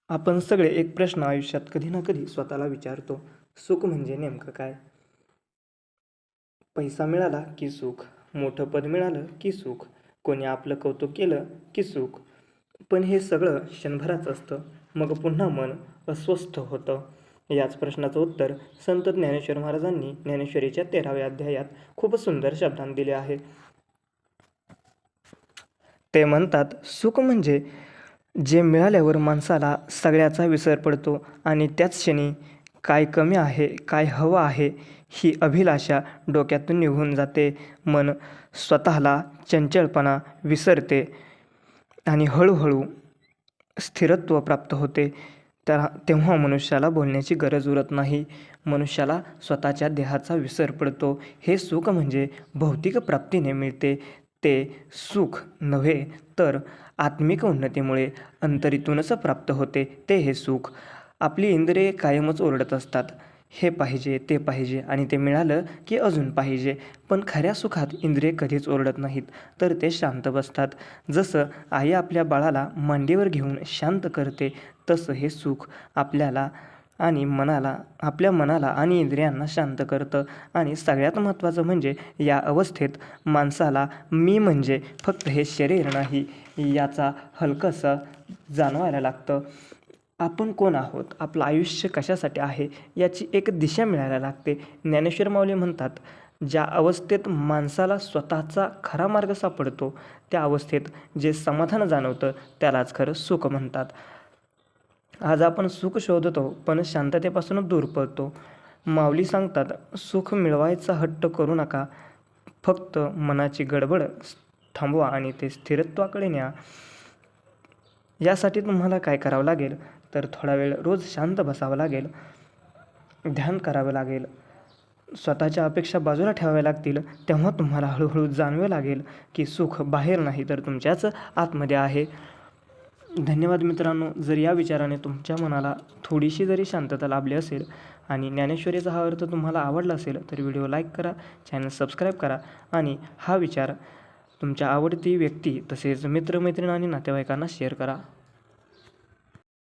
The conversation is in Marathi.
आपण सगळे एक प्रश्न आयुष्यात कधी ना कधी स्वतःला विचारतो, सुख म्हणजे नेमकं काय? पैसा मिळाला की सुख, मोठं पद मिळालं की सुख, कोणी आपलं कौतुक केलं की सुख. पण हे सगळं क्षणभराचं असतं, मग पुन्हा मन अस्वस्थ होतं. याच प्रश्नाचं उत्तर संत ज्ञानेश्वर महाराजांनी ज्ञानेश्वरीच्या 13व्या अध्यायात खूप सुंदर शब्दांत दिले आहे. ते म्हणतात, सुख म्हणजे जे मिळाल्यावर माणसाला सगळ्याचा विसर पडतो आणि त्याच क्षणी काय कमी आहे, काय हवं आहे, ही अभिलाषा डोक्यातून निघून जाते. मन स्वतःला चंचलपणा विसरते आणि हळूहळू स्थिरत्व प्राप्त होते. तेव्हा मनुष्याला बोलण्याची गरज उरत नाही. मनुष्याला स्वतःच्या देहाचा विसर पडतो. हे सुख म्हणजे भौतिक प्राप्तीने मिळते. ते सुख नव्हे तर आत्मिक उन्नतीमुळे अंतरीतूनच प्राप्त होते. हे सुख. आपली इंद्रिये कायमच ओरडत असतात, हे पाहिजे, ते पाहिजे आणि ते मिळालं की अजून पाहिजे. पण खऱ्या सुखात इंद्रिये कधीच ओरडत नाहीत, तर ते शांत बसतात. जसं आई आपल्या बाळाला मांडीवर घेऊन शांत करते, तसं हे सुख आपल्या मनाला आणि इंद्रियांना शांत करतं. आणि सगळ्यात महत्त्वाचं म्हणजे या अवस्थेत माणसाला मी म्हणजे फक्त हे शरीर नाही याचा हलकंसं जाणवायला लागतं. आपण कोण आहोत, आपलं आयुष्य कशासाठी आहे याची एक दिशा मिळायला लागते. ज्ञानेश्वर माऊली म्हणतात, ज्या अवस्थेत माणसाला स्वतःचा खरा मार्ग सापडतो, त्या अवस्थेत जे समाधान जाणवतं त्यालाच खरं सुख म्हणतात. आज आपण सुख शोधतो, पण शांततेपासूनच दूर पळतो. माऊली सांगतात, सुख मिळवायचा हट्ट करू नका, फक्त मनाची गडबड थांबवा आणि ते स्थिरत्वाकडे न्या. यासाठी तुम्हाला काय करावं लागेल तर थोडा वेळ रोज शांत बसावं लागेल, ध्यान करावं लागेल, स्वतःच्या अपेक्षा बाजूला ठेवाव्या लागतील. तेव्हा तुम्हाला हळूहळू जाणवावं लागेल की सुख बाहेर नाही तर तुमच्याच आतमध्ये आहे. धन्यवाद मित्रांनो. जर या विचाराने तुमच्या मनाला थोडीशी जरी शांतता लाभली असेल आणि ज्ञानेश्वरीचा हा अर्थ तुम्हाला आवडला असेल तर व्हिडिओ लाईक करा, चॅनल सबस्क्राईब करा आणि हा विचार तुमच्या आवडती व्यक्ती तसेच मित्रमैत्रीण आणि नातेवाईकांना शेअर करा.